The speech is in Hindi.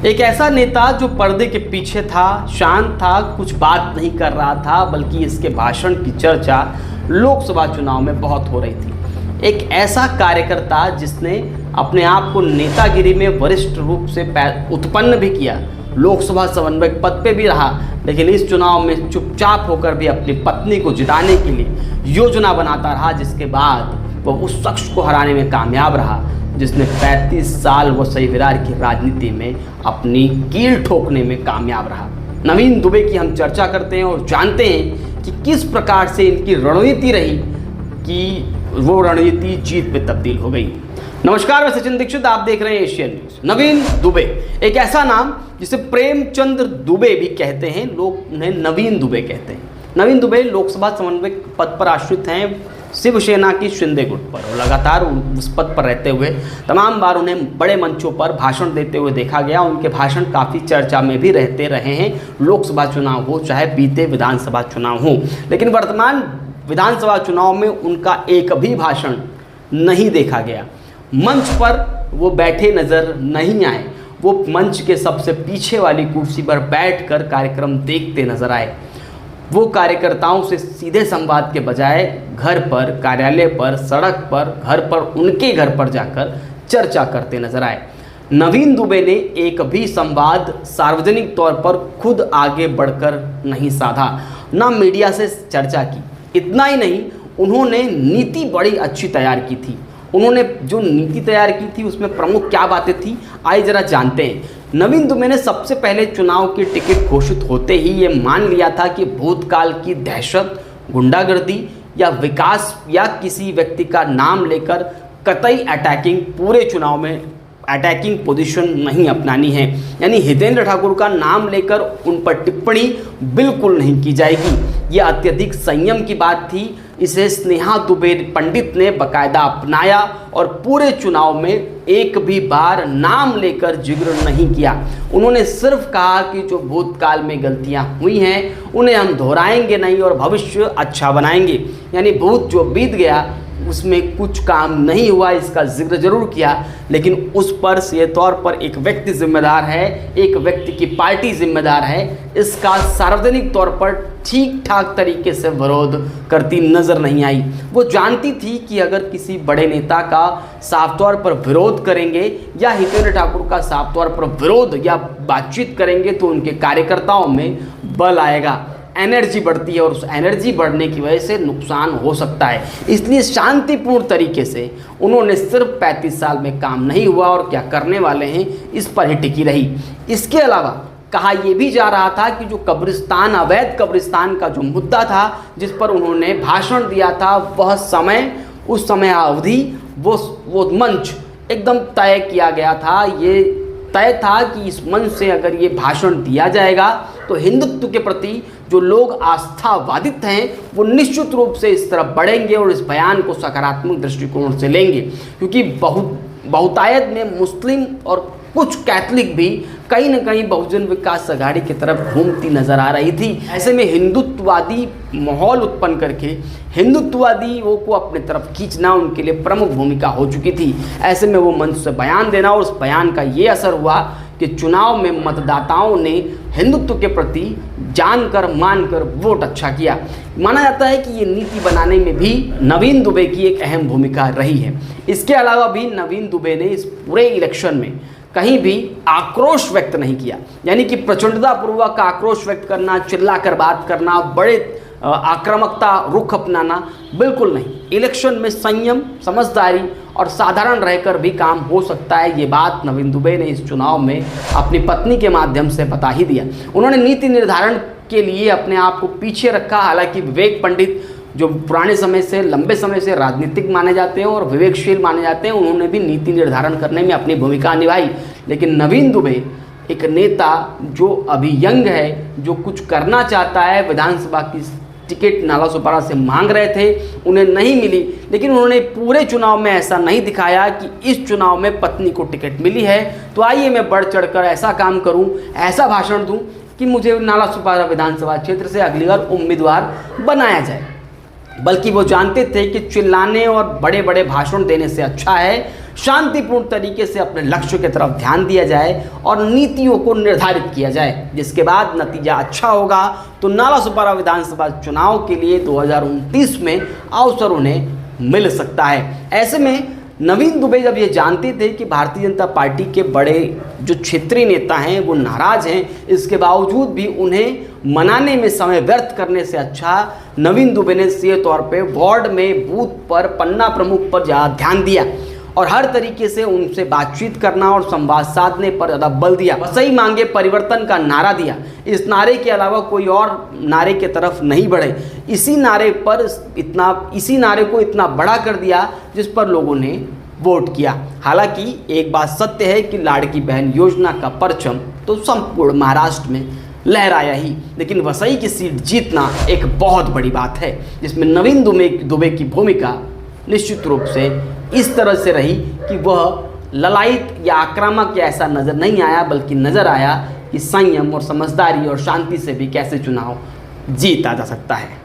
एक ऐसा नेता जो पर्दे के पीछे था, शांत था, कुछ बात नहीं कर रहा था, बल्कि इसके भाषण की चर्चा लोकसभा चुनाव में बहुत हो रही थी। एक ऐसा कार्यकर्ता जिसने अपने आप को नेतागिरी में वरिष्ठ रूप से उत्पन्न भी किया, लोकसभा समन्वयक पद पे भी रहा, लेकिन इस चुनाव में चुपचाप होकर भी अपनी पत्नी को जिताने के लिए योजना बनाता रहा, जिसके बाद वह उस शख्स को हराने में कामयाब रहा जिसने 35 साल वो सही विरार की राजनीति में अपनी कील ठोकने में कामयाब रहा। नवीन दुबे की हम चर्चा करते हैं और जानते हैं कि किस प्रकार से इनकी रणनीति रही कि वो रणनीति जीत में तब्दील हो गई। नमस्कार, मैं सचिन दीक्षित, आप देख रहे हैं एशियन न्यूज। नवीन दुबे एक ऐसा नाम जिसे प्रेमचंद्र दुबे भी कहते हैं, लोग उन्हें नवीन दुबे कहते हैं। नवीन दुबे लोकसभा समन्वयक पद पर आश्रित हैं शिवसेना की शिंदे गुट पर, और लगातार उस पद पर रहते हुए तमाम बार उन्हें बड़े मंचों पर भाषण देते हुए देखा गया। उनके भाषण काफ़ी चर्चा में भी रहते रहे हैं, लोकसभा चुनाव हो चाहे बीते विधानसभा चुनाव हो। लेकिन वर्तमान विधानसभा चुनाव में उनका एक भी भाषण नहीं देखा गया। मंच पर वो बैठे नजर नहीं आए, वो मंच के सबसे पीछे वाली कुर्सी पर बैठकर कार्यक्रम देखते नजर आए। वो कार्यकर्ताओं से सीधे संवाद के बजाय घर पर, कार्यालय पर, सड़क पर, घर पर, उनके घर पर जाकर चर्चा करते नजर आए। नवीन दुबे ने एक भी संवाद सार्वजनिक तौर पर खुद आगे बढ़कर नहीं साधा, ना मीडिया से चर्चा की। इतना ही नहीं, उन्होंने नीति बड़ी अच्छी तैयार की थी। उन्होंने जो नीति तैयार की थी उसमें प्रमुख क्या बातें थी, आइए जरा जानते हैं। नवीन दुबे ने सबसे पहले चुनाव की टिकट घोषित होते ही ये मान लिया था कि भूतकाल की दहशत, गुंडागर्दी या विकास या किसी व्यक्ति का नाम लेकर कतई अटैकिंग, पूरे चुनाव में अटैकिंग पोजीशन नहीं अपनानी है। यानी हितेंद्र ठाकुर का नाम लेकर उन पर टिप्पणी बिल्कुल नहीं की जाएगी। यह अत्यधिक संयम की बात थी। इसे स्नेहा दुबे पंडित ने बकायदा अपनाया और पूरे चुनाव में एक भी बार नाम लेकर जिक्र नहीं किया। उन्होंने सिर्फ कहा कि जो भूतकाल में गलतियां हुई हैं उन्हें हम दोहराएंगे नहीं और भविष्य अच्छा बनाएंगे। यानी भूत जो बीत गया उसमें कुछ काम नहीं हुआ, इसका जिक्र जरूर किया, लेकिन उस पर से तौर पर एक व्यक्ति जिम्मेदार है, एक व्यक्ति की पार्टी जिम्मेदार है, इसका सार्वजनिक तौर पर ठीक ठाक तरीके से विरोध करती नजर नहीं आई। वो जानती थी कि अगर किसी बड़े नेता का साफ तौर पर विरोध करेंगे या हितेंद्र ठाकुर का साफ तौर पर विरोध या बातचीत करेंगे तो उनके कार्यकर्ताओं में बल आएगा, एनर्जी बढ़ती है और उस एनर्जी बढ़ने की वजह से नुकसान हो सकता है। इसलिए शांतिपूर्ण तरीके से उन्होंने सिर्फ 35 साल में काम नहीं हुआ और क्या करने वाले हैं इस पर ही टिकी रही। इसके अलावा कहा यह भी जा रहा था कि जो कब्रिस्तान, अवैध कब्रिस्तान का जो मुद्दा था जिस पर उन्होंने भाषण दिया था, वह समय, उस समय अवधि, वो मंच एकदम तय किया गया था। ये तय था कि इस मंच से अगर ये भाषण दिया जाएगा तो हिंदुत्व के प्रति जो लोग आस्थावादित हैं वो निश्चित रूप से इस तरफ बढ़ेंगे और इस बयान को सकारात्मक दृष्टिकोण से लेंगे, क्योंकि बहुतायत में मुस्लिम और कुछ कैथलिक भी कहीं ना कहीं बहुजन विकास आघाड़ी की तरफ घूमती नजर आ रही थी। ऐसे में हिंदुत्ववादी माहौल उत्पन्न करके हिंदुत्ववादियों को अपनी तरफ खींचना उनके लिए प्रमुख भूमिका हो चुकी थी। ऐसे में वो मंच से बयान देना और उस बयान का ये असर हुआ कि चुनाव में मतदाताओं ने हिंदुत्व के प्रति जानकर मानकर वोट अच्छा किया। माना जाता है कि ये नीति बनाने में भी नवीन दुबे की एक अहम भूमिका रही है। इसके अलावा भी नवीन दुबे ने इस पूरे इलेक्शन में कहीं भी आक्रोश व्यक्त नहीं किया, यानी कि प्रचंडतापूर्वक आक्रोश व्यक्त करना, चिल्लाकर बात करना, बड़े आक्रामकता रुख अपनाना, बिल्कुल नहीं। इलेक्शन में संयम, समझदारी और साधारण रहकर भी काम हो सकता है। ये बात नवीन दुबे ने इस चुनाव में अपनी पत्नी के माध्यम से बता ही दिया। उन्होंने नीति निर्धारण के लिए अपने आप को पीछे रखा। हालांकि विवेक पंडित जो पुराने समय से, लंबे समय से राजनीतिक माने जाते हैं और विवेकशील माने जाते हैं, उन्होंने भी नीति निर्धारण करने में अपनी भूमिका निभाई। लेकिन नवीन दुबे एक नेता जो अभी यंग है, जो कुछ करना चाहता है, विधानसभा की टिकट नालासोपारा से मांग रहे थे, उन्हें नहीं मिली, लेकिन उन्होंने पूरे चुनाव में ऐसा नहीं दिखाया कि इस चुनाव में पत्नी को टिकट मिली है तो आइए मैं बढ़ चढ़कर ऐसा काम करूं, ऐसा भाषण दूं कि मुझे नालासोपारा विधानसभा क्षेत्र से अगली बार उम्मीदवार बनाया जाए। बल्कि वो जानते थे कि चिल्लाने और बड़े बड़े भाषण देने से अच्छा है शांतिपूर्ण तरीके से अपने लक्ष्य की तरफ ध्यान दिया जाए और नीतियों को निर्धारित किया जाए, जिसके बाद नतीजा अच्छा होगा तो नालासोपारा विधानसभा चुनाव के लिए 2029 में अवसर उन्हें मिल सकता है। ऐसे में नवीन दुबे जब ये जानते थे कि भारतीय जनता पार्टी के बड़े जो क्षेत्रीय नेता हैं वो नाराज हैं, इसके बावजूद भी उन्हें मनाने में समय व्यर्थ करने से अच्छा नवीन दुबे ने सीधे तौर पे वार्ड में बूथ पर पन्ना प्रमुख पर ज़्यादा ध्यान दिया और हर तरीके से उनसे बातचीत करना और संवाद साधने पर ज़्यादा बल दिया। वसई मांगे परिवर्तन का नारा दिया। इस नारे के अलावा कोई और नारे की तरफ नहीं बढ़े। इसी नारे को इतना बड़ा कर दिया जिस पर लोगों ने वोट किया। हालांकि एक बात सत्य है कि लाड़की बहन योजना का परचम तो संपूर्ण महाराष्ट्र में लहराया ही, लेकिन वसई की सीट जीतना एक बहुत बड़ी बात है, जिसमें नवीन दुबे की भूमिका निश्चित रूप से इस तरह से रही कि वह ललायित या आक्रामक या ऐसा नज़र नहीं आया, बल्कि नज़र आया कि संयम और समझदारी और शांति से भी कैसे चुनाव जीता जा सकता है।